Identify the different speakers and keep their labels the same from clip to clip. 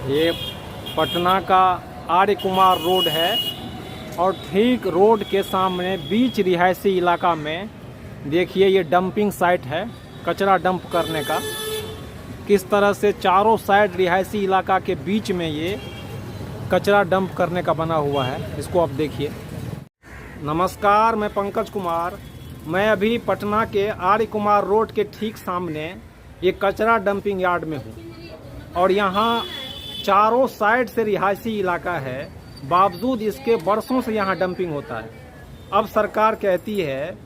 Speaker 1: ये पटना का आर्य कुमार रोड है और ठीक रोड के सामने बीच रिहायशी इलाका में देखिए ये डंपिंग साइट है कचरा डंप करने का। किस तरह से चारों साइड रिहायशी इलाका के बीच में ये कचरा डंप करने का बना हुआ है, इसको आप देखिए। नमस्कार, मैं पंकज कुमार। मैं अभी पटना के आर्य कुमार रोड के ठीक सामने ये कचरा डंपिंग यार्ड में हूँ और यहाँ चारों साइड से रिहायशी इलाका है, बावजूद इसके वर्षों से यहाँ डंपिंग होता है। अब सरकार कहती है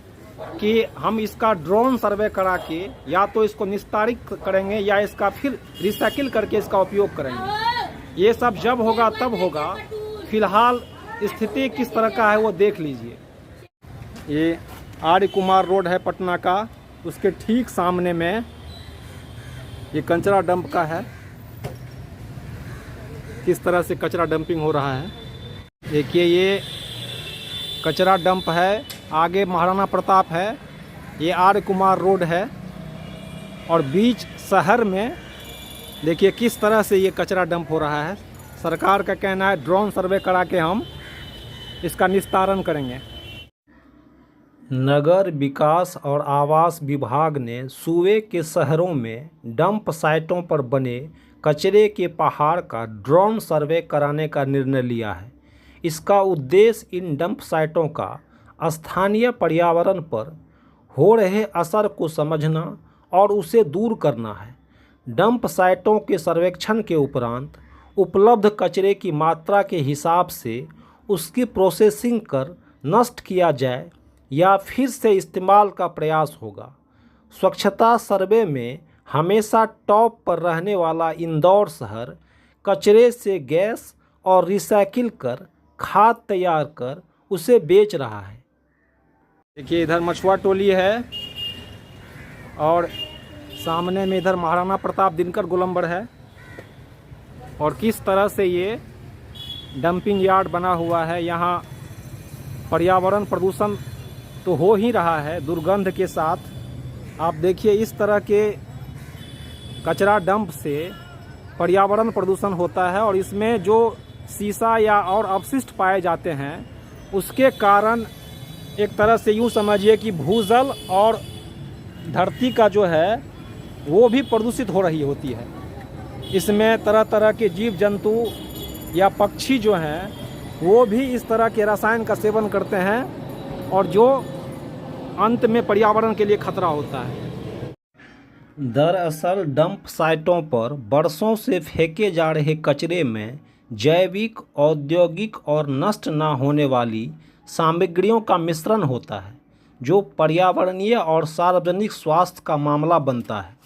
Speaker 1: कि हम इसका ड्रोन सर्वे करा के या तो इसको निस्तारित करेंगे या इसका फिर रिसाइकिल करके इसका उपयोग करेंगे। ये सब जब होगा तब होगा, फिलहाल स्थिति किस तरह का है वो देख लीजिए। ये आर्य कुमार रोड है पटना का, उसके ठीक सामने में ये कचरा डंप का है। किस तरह से कचरा डंपिंग हो रहा है देखिए। ये कचरा डंप है, आगे महाराणा प्रताप है, ये आर्य कुमार रोड है और बीच शहर में देखिए किस तरह से ये कचरा डंप हो रहा है। सरकार का कहना है ड्रोन सर्वे करा के हम इसका निस्तारण करेंगे। नगर विकास और आवास विभाग ने सूबे के शहरों में डंप साइटों पर बने कचरे के पहाड़ का ड्रोन सर्वे कराने का निर्णय लिया है। इसका उद्देश्य इन डंप साइटों का स्थानीय पर्यावरण पर हो रहे असर को समझना और उसे दूर करना है। डंप साइटों के सर्वेक्षण के उपरांत उपलब्ध कचरे की मात्रा के हिसाब से उसकी प्रोसेसिंग कर नष्ट किया जाए या फिर से इस्तेमाल का प्रयास होगा। स्वच्छता सर्वे में हमेशा टॉप पर रहने वाला इंदौर शहर कचरे से गैस और रिसाइकिल कर खाद तैयार कर उसे बेच रहा है। देखिए इधर मछुआ टोली है और सामने में इधर महाराणा प्रताप दिनकर गोलंबर है और किस तरह से ये डंपिंग यार्ड बना हुआ है। यहाँ पर्यावरण प्रदूषण तो हो ही रहा है दुर्गंध के साथ। आप देखिए इस तरह के कचरा डंप से पर्यावरण प्रदूषण होता है और इसमें जो शीशा या और अपशिष्ट पाए जाते हैं उसके कारण एक तरह से यूँ समझिए कि भूजल और धरती का जो है वो भी प्रदूषित हो रही होती है। इसमें तरह तरह के जीव जंतु या पक्षी जो हैं वो भी इस तरह के रसायन का सेवन करते हैं और जो अंत में पर्यावरण के लिए खतरा होता है। दरअसल डंप साइटों पर वर्षों से फेंके जा रहे कचरे में जैविक, औद्योगिक और नष्ट न होने वाली सामग्रियों का मिश्रण होता है, जो पर्यावरणीय और सार्वजनिक स्वास्थ्य का मामला बनता है।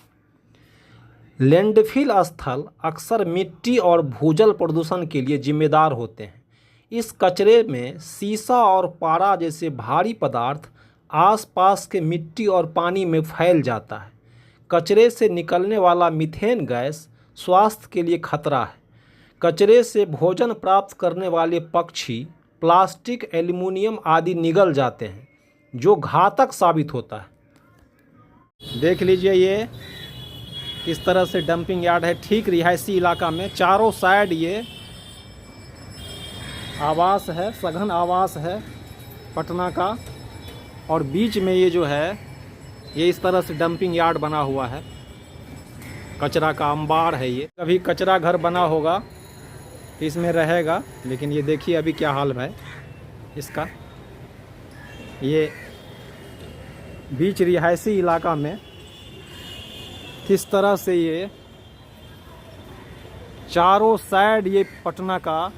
Speaker 1: लैंडफिल स्थल अक्सर मिट्टी और भूजल प्रदूषण के लिए जिम्मेदार होते हैं। इस कचरे में सीसा और पारा जैसे भारी पदार्थ आसपास के मिट्टी और पानी में फैल जाता है। कचरे से निकलने वाला मीथेन गैस स्वास्थ्य के लिए खतरा है। कचरे से भोजन प्राप्त करने वाले पक्षी प्लास्टिक, एल्युमिनियम आदि निगल जाते हैं, जो घातक साबित होता है। देख लीजिए ये किस तरह से डंपिंग यार्ड है, ठीक रिहायशी इलाका में। चारों साइड ये आवास है, सघन आवास है पटना का और बीच में ये जो है ये इस तरह से डंपिंग यार्ड बना हुआ है। कचरा का अंबार है ये। कभी कचरा घर बना होगा तो इसमें रहेगा, लेकिन ये देखिए अभी क्या हाल है इसका। ये बीच रिहायशी इलाका में किस तरह से ये चारों साइड ये पटना का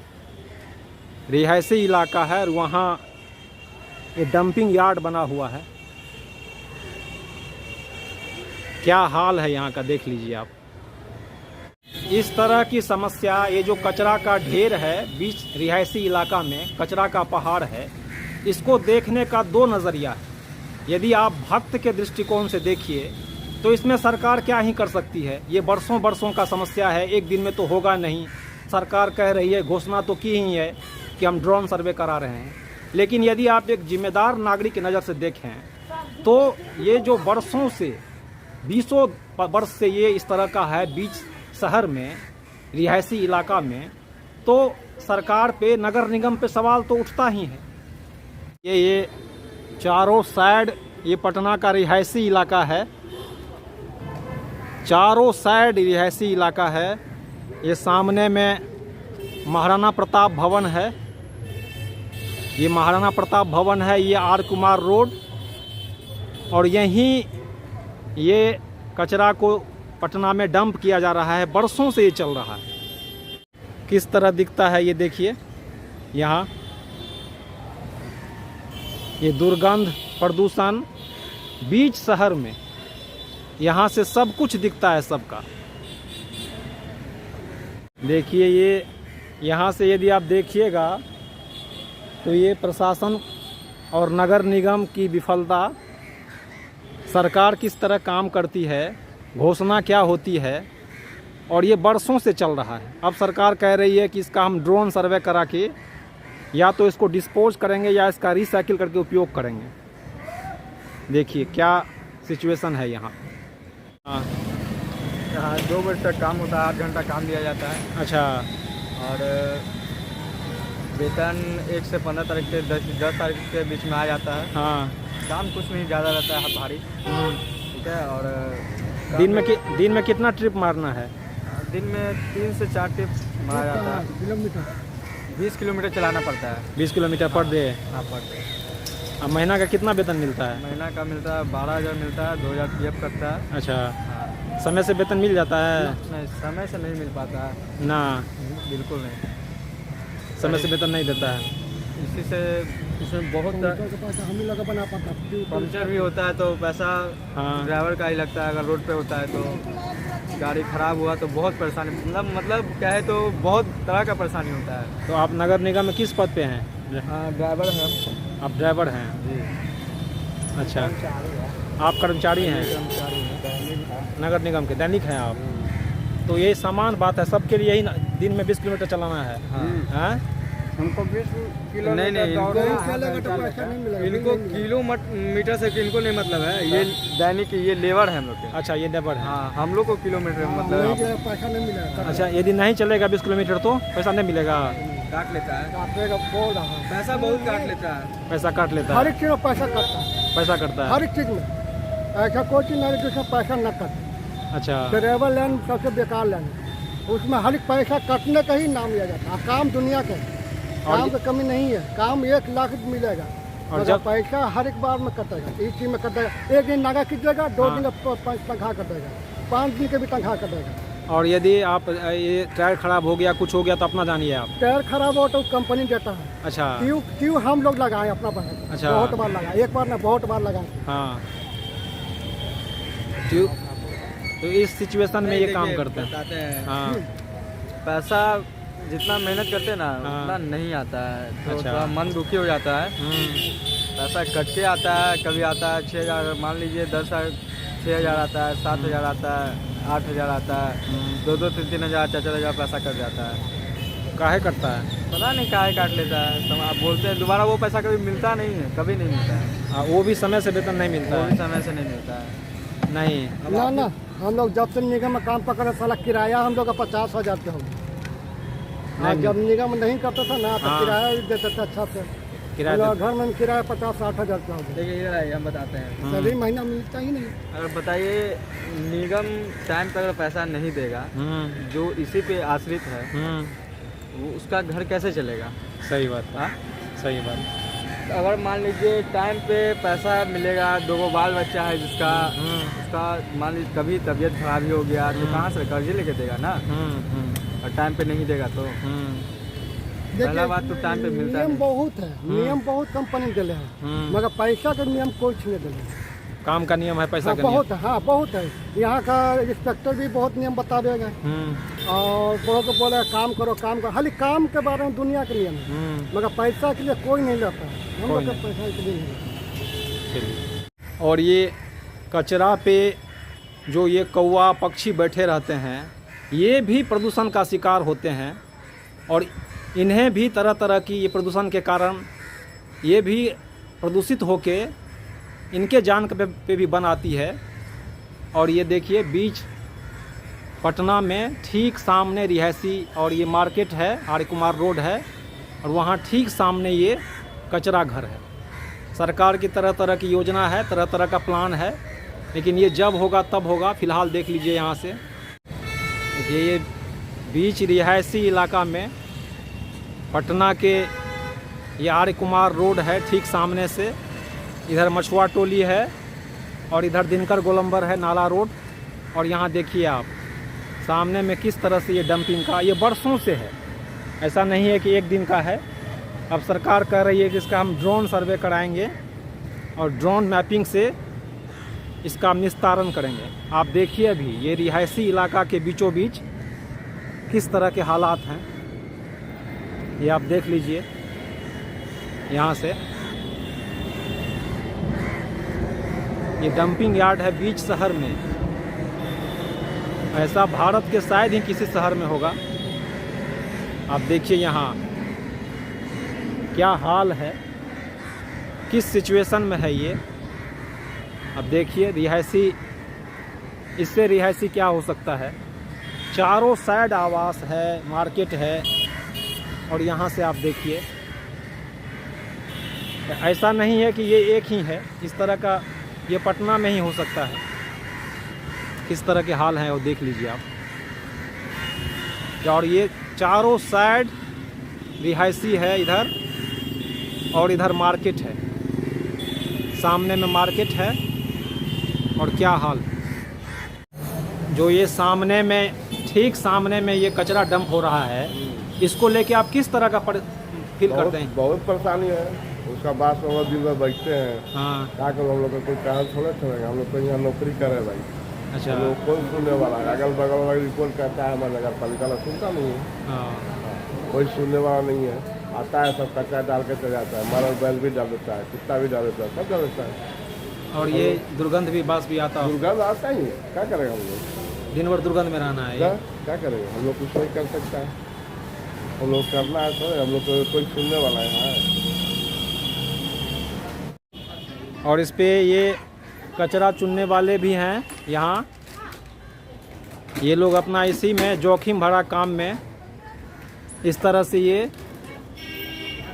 Speaker 1: रिहायशी इलाका है और वहाँ ये डंपिंग यार्ड बना हुआ है। क्या हाल है यहाँ का देख लीजिए आप। इस तरह की समस्या, ये जो कचरा का ढेर है बीच रिहायशी इलाका में, कचरा का पहाड़ है, इसको देखने का दो नज़रिया है। यदि आप भक्त के दृष्टिकोण से देखिए तो इसमें सरकार क्या ही कर सकती है। ये बरसों बरसों का समस्या है, एक दिन में तो होगा नहीं। सरकार कह रही है, घोषणा तो की ही है कि हम ड्रोन सर्वे करा रहे हैं, लेकिन यदि आप एक जिम्मेदार नागरिक की नज़र से देखें तो ये जो बरसों से 20 वर्ष से ये इस तरह का है बीच शहर में, रिहायशी इलाका में, तो सरकार पे, नगर निगम पे सवाल तो उठता ही है। ये चारों साइड ये पटना का रिहायशी इलाका है, चारों साइड रिहायशी इलाका है। ये सामने में महाराणा प्रताप भवन है, ये महाराणा प्रताप भवन है, ये आर कुमार रोड, और यहीं ये कचरा को पटना में डंप किया जा रहा है। बरसों से ये चल रहा है। किस तरह दिखता है ये देखिए, यहाँ ये दुर्गंध, प्रदूषण बीच शहर में, यहाँ से सब कुछ दिखता है सबका। देखिए ये यहाँ से यदि आप देखिएगा तो ये प्रशासन और नगर निगम की विफलता, सरकार किस तरह काम करती है, घोषणा क्या होती है, और ये बरसों से चल रहा है। अब सरकार कह रही है कि इसका हम ड्रोन सर्वे करा के या तो इसको डिस्पोज करेंगे या इसका रिसाइकिल करके उपयोग करेंगे। देखिए क्या सिचुएशन है यहाँ।
Speaker 2: यहाँ 2 बजे तक काम होता है, 8 घंटा काम दिया जाता है।
Speaker 1: अच्छा।
Speaker 2: और वेतन 1 से 15 तारीख के 10 तारीख के बीच में आ जाता है।
Speaker 1: हाँ।
Speaker 2: काम कुछ नहीं ज़्यादा रहता है, भारी। ठीक है। और
Speaker 1: दिन में कितना ट्रिप मारना है?
Speaker 2: दिन में 3 से 4 ट्रिप मारा जाता है।
Speaker 3: किलोमीटर
Speaker 2: 20 किलोमीटर चलाना पड़ता है।
Speaker 1: 20 किलोमीटर पर डे।
Speaker 2: हाँ, पर डे।
Speaker 1: अब महीना का कितना वेतन मिलता है?
Speaker 2: महीना का मिलता है 12,000 मिलता है, 2,000 पीएफ कटता है।
Speaker 1: अच्छा।
Speaker 2: हाँ।
Speaker 1: समय से वेतन मिल जाता है?
Speaker 2: नहीं, समय से नहीं मिल पाता है
Speaker 1: ना,
Speaker 2: बिल्कुल नहीं,
Speaker 1: समय से वेतन नहीं देता है।
Speaker 2: इसी से इसमें बहुत
Speaker 3: हम लोग बना पाता।
Speaker 2: पंचर भी होता है तो पैसा
Speaker 1: हाँ।
Speaker 2: ड्राइवर का ही लगता है। अगर रोड पे होता है तो गाड़ी खराब हुआ तो बहुत परेशानी, मतलब क्या है, तो बहुत तरह का परेशानी होता है।
Speaker 1: तो आप नगर निगम में किस पद पे हैं?
Speaker 2: हाँ, ड्राइवर है हम।
Speaker 1: आप ड्राइवर हैं?
Speaker 2: जी।
Speaker 1: अच्छा, आप कर्मचारी हैं
Speaker 2: कर्मचारी हैं।
Speaker 1: नगर निगम के, दैनिक हैं आप? तो यही समान बात है, सबके लिए यही दिन में 20 किलोमीटर चलाना है। हाँ?
Speaker 3: हमको 20 किलो
Speaker 2: नहीं, इनको किलोमीटर से इनको नहीं मतलब है। ये दैनिक ये लेबर है हम लोग के।
Speaker 1: अच्छा, ये लेबर है।
Speaker 2: हाँ, हम लोग को किलोमीटर में मतलब है।
Speaker 3: पैसा नहीं मिलेगा।
Speaker 1: अच्छा, यदि नहीं चलेगा 20 किलोमीटर तो पैसा नहीं मिलेगा?
Speaker 2: काट लेता है,
Speaker 3: काटेगा बोल रहा है।
Speaker 2: पैसा बहुत काट लेता है।
Speaker 1: पैसा काट लेता
Speaker 3: हर
Speaker 1: है?
Speaker 3: एक चीज में पैसा कटता है,
Speaker 1: पैसा करता है?
Speaker 3: हर एक चीज में। ऐसा कोई चीज नहीं जिसमें पैसा न कटे।
Speaker 1: अच्छा।
Speaker 3: ड्राइवर लाइन सबसे बेकार लाइन है, उसमें हर एक पैसा कटने का ही नाम लिया जाता है। काम दुनिया का है, काम की कमी नहीं है। काम 1 लाख मिलेगा और जब पैसा हर एक बार में कटेगा, एक चीज में कटेगा। 1 दिन नागा कीजिएगा, 2 दिन का तनख्वाह कटेगा, 5 दिन के भी तनख्वाह कटेगा।
Speaker 1: और यदि आप ये टायर खराब हो गया, कुछ हो गया तो अपना जानिए आप?
Speaker 3: टायर खराब हो तो कंपनी देता है।
Speaker 1: अच्छा।
Speaker 3: क्यों हम लोग लगाए अपना पैसा?
Speaker 1: अच्छा।
Speaker 3: बहुत बार लगाए, एक बार ना बहुत बार लगाए।
Speaker 1: हाँ। तो इस सिचुएशन में ये काम करते हैं। हाँ।
Speaker 2: पैसा जितना मेहनत करते हैं ना,
Speaker 1: हाँ।
Speaker 2: उतना नहीं आता है, तो
Speaker 1: अच्छा।
Speaker 2: थोड़ा मन दुखी हो जाता है। पैसा कट के आता है, कभी आता है 6,000, मान लीजिए 6,000 आता है, 7,000 आता है, 8,000 आता है, 2-2, 3-3 हज़ार, 4-4 हज़ार पैसा कट जाता है।
Speaker 1: काहे कटता है?
Speaker 2: पता नहीं काहे काट लेता है। तो आप बोलते हैं दोबारा वो पैसा कभी मिलता नहीं है, कभी नहीं मिलता है।
Speaker 1: वो भी समय से वेतन नहीं मिलता
Speaker 2: वो
Speaker 1: है?
Speaker 2: भी समय से नहीं मिलता है।
Speaker 1: नहीं
Speaker 3: ना, हम लोग जब से निगम में काम पकड़े, साला किराया हम लोग का 50,000 का हो गया। जब निगम नहीं करता था ना तो किराया भी देते थे अच्छा से।
Speaker 1: किराया
Speaker 3: घर में किराया 50-60 हज़ार का हो गया।
Speaker 2: देखिए इधर आइए, हम बताते हैं।
Speaker 3: सभी महीना मिलता ही नहीं।
Speaker 2: अगर बताइए, निगम टाइम पर अगर पैसा नहीं देगा, जो इसी पे आश्रित है, वो उसका घर कैसे चलेगा?
Speaker 1: सही बात है।
Speaker 2: हाँ?
Speaker 1: सही बात।
Speaker 2: अगर मान लीजिए टाइम पे पैसा मिलेगा, 2 बाल बच्चा है जिसका, उसका मान लीजिए कभी तबीयत खराबी हो गया तो कहाँ से कर्जे लेके देगा ना? और टाइम पे नहीं देगा तो पहला बात तो टाइम पे मिलता
Speaker 3: नियम
Speaker 2: नहीं।
Speaker 3: बहुत है, नियम बहुत कंपनी दिले हैं, मगर पैसा का नियम कोई नहीं दिले।
Speaker 1: काम का नियम है, पैसा का
Speaker 3: बहुत है। हाँ, बहुत है। यहाँ का इंस्पेक्टर भी बहुत नियम बता देगा और बहुत बोले काम करो, काम करो। खाली काम के बारे में दुनिया के नियम है, मगर पैसा के लिए कोई नहीं लेता है। हम लोग का पैसा के लिए नहीं।
Speaker 1: और ये कचरा पे जो ये कौवा पक्षी बैठे रहते हैं, ये भी प्रदूषण का शिकार होते हैं और इन्हें भी तरह तरह की ये प्रदूषण के कारण ये भी प्रदूषित होके इनके जान पे भी बन आती है। और ये देखिए बीच पटना में ठीक सामने रिहायशी और ये मार्केट है, आर्य कुमार रोड है, और वहाँ ठीक सामने ये कचरा घर है। सरकार की तरह तरह की योजना है, तरह तरह का प्लान है, लेकिन ये जब होगा तब होगा। फ़िलहाल देख लीजिए यहाँ से, देखिए ये बीच रिहायशी इलाका में पटना के ये आर्य कुमार रोड है, ठीक सामने से इधर मछुआ टोली है और इधर दिनकर गोलंबर है, नाला रोड। और यहाँ देखिए आप सामने में किस तरह से ये डंपिंग का, ये बरसों से है, ऐसा नहीं है कि एक दिन का है। अब सरकार कह रही है कि इसका हम ड्रोन सर्वे कराएंगे और ड्रोन मैपिंग से इसका निस्तारण करेंगे। आप देखिए अभी ये रिहायशी इलाका के बीचों बीच किस तरह के हालात हैं, ये आप देख लीजिए यहाँ से। ये डंपिंग यार्ड है बीच शहर में, ऐसा भारत के शायद ही किसी शहर में होगा। आप देखिए यहाँ क्या हाल है, किस सिचुएशन में है ये। अब देखिए रिहायशी, इससे रिहायशी क्या हो सकता है। चारों साइड आवास है, मार्केट है, और यहाँ से आप देखिए ऐसा नहीं है कि ये एक ही है, इस तरह का ये पटना में ही हो सकता है। किस तरह के हाल हैं वो देख लीजिए आप। और ये चारों साइड रिहायशी है इधर, और इधर मार्केट है, सामने में मार्केट है। और क्या हाल, जो ये सामने में, ठीक सामने में ये कचरा डंप हो रहा है, इसको लेके आप किस तरह का फील करते हैं?
Speaker 4: बहुत परेशानी है। उसका बाद में दिन भर बैठते हैं।
Speaker 1: हाँ,
Speaker 4: क्या करो, हम लोग का कोई कारण थोड़ा छोड़ेगा। हम लोग तो यहाँ नौकरी करे भाई।
Speaker 1: अच्छा,
Speaker 4: हम लोग कौन सुनने वाला है? अगल बगल वाला रिपोर्ट करता है, हमारे नगर पालिका वाला सुनता नहीं है।
Speaker 1: हाँ,
Speaker 4: कोई सुनने वाला नहीं है। आता है सब कचरा डाल के चला जाता है, मारा बैल भी डाल देता है, कुत्ता भी डाल देता है, सब डाल देता है।
Speaker 1: और ये दुर्गंध भी, बास भी आता हो,
Speaker 4: दुर्गंध आता ही है। क्या करेगा हम लोग?
Speaker 1: दिन भर दुर्गंध में रहना है ये।
Speaker 4: क्या करेगा? हम लोग कुछ नहीं कर सकता है। हम लोग करना है तो हम लोग को कोई सुनने वाला है यहाँ।
Speaker 1: और इस पे ये कचरा चुनने वाले भी हैं यहाँ। ये लोग अपना इसी में जोखिम भरा काम में इस तरह से ये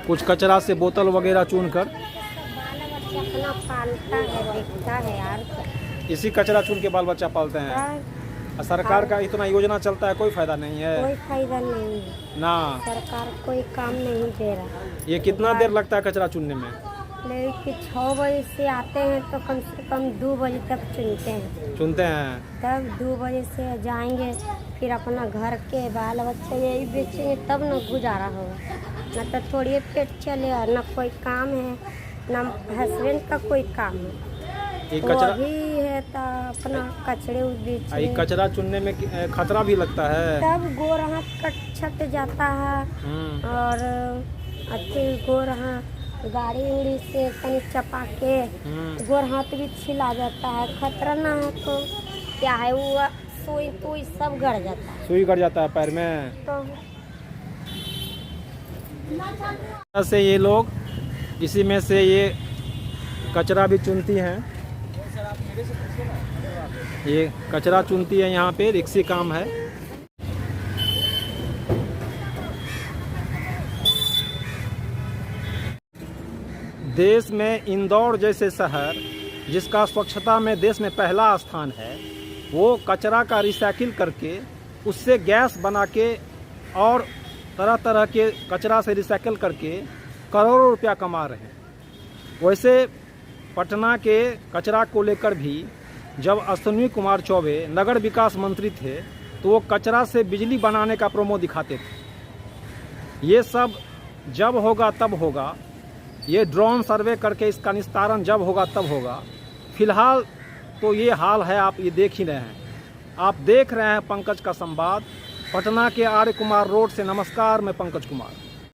Speaker 1: कुछ कचरा से बोतल वगैरह चुनकर
Speaker 5: अपना पालता है, देखता है यार।
Speaker 1: इसी कचरा चुन के बाल बच्चा पालते हैं। और सरकार का इतना योजना चलता है, कोई फायदा नहीं है।
Speaker 5: कोई फायदा नहीं है
Speaker 1: ना,
Speaker 5: सरकार कोई काम नहीं दे रहा।
Speaker 1: ये कितना देर लगता है कचरा चुनने में?
Speaker 5: लेकिन 6 बजे से आते हैं तो कम से कम 2 बजे तक
Speaker 1: चुनते हैं।
Speaker 5: तब 2 बजे से जाएंगे, फिर अपना घर के बाल बच्चे यही बेचेंगे, तब न गुजारा होगा। न तो थोड़ी पेट चलेगा, न कोई काम है, न हस्बैंड का कोई काम है।
Speaker 1: ये कचरा,
Speaker 5: वही है तो अपना कचड़े बेच।
Speaker 1: ये कचरा चुनने में खतरा भी लगता है।
Speaker 5: तब गोर हाथ कट छट जाता है, और अच्छे गोर हाथ गाड़ी उड़ी से कहीं चपा के गोर हाथ भी छिला जाता है। खतरा ना हो तो क्या है, वो सुई तुई सब गड़ जाता है,
Speaker 1: सुई गड़ जाता है पैर में।
Speaker 5: तो
Speaker 1: से ये लोग इसी में से ये कचरा भी चुनती हैं। ये कचरा चुनती है यहाँ पे, रिक्सी काम है। देश में इंदौर जैसे शहर, जिसका स्वच्छता में देश में पहला स्थान है, वो कचरा का रिसाइकिल करके उससे गैस बना के और तरह तरह के कचरा से रिसाइकिल करके करोड़ों रुपया कमा रहे हैं। वैसे पटना के कचरा को लेकर भी जब अश्विनी कुमार चौबे नगर विकास मंत्री थे तो वो कचरा से बिजली बनाने का प्रोमो दिखाते थे। ये सब जब होगा तब होगा, ये ड्रोन सर्वे करके इसका निस्तारण जब होगा तब होगा। फिलहाल तो ये हाल है, आप ये देख ही रहे हैं। आप देख रहे हैं पंकज का संवाद, पटना के आर्य कुमार रोड से। नमस्कार, मैं पंकज कुमार।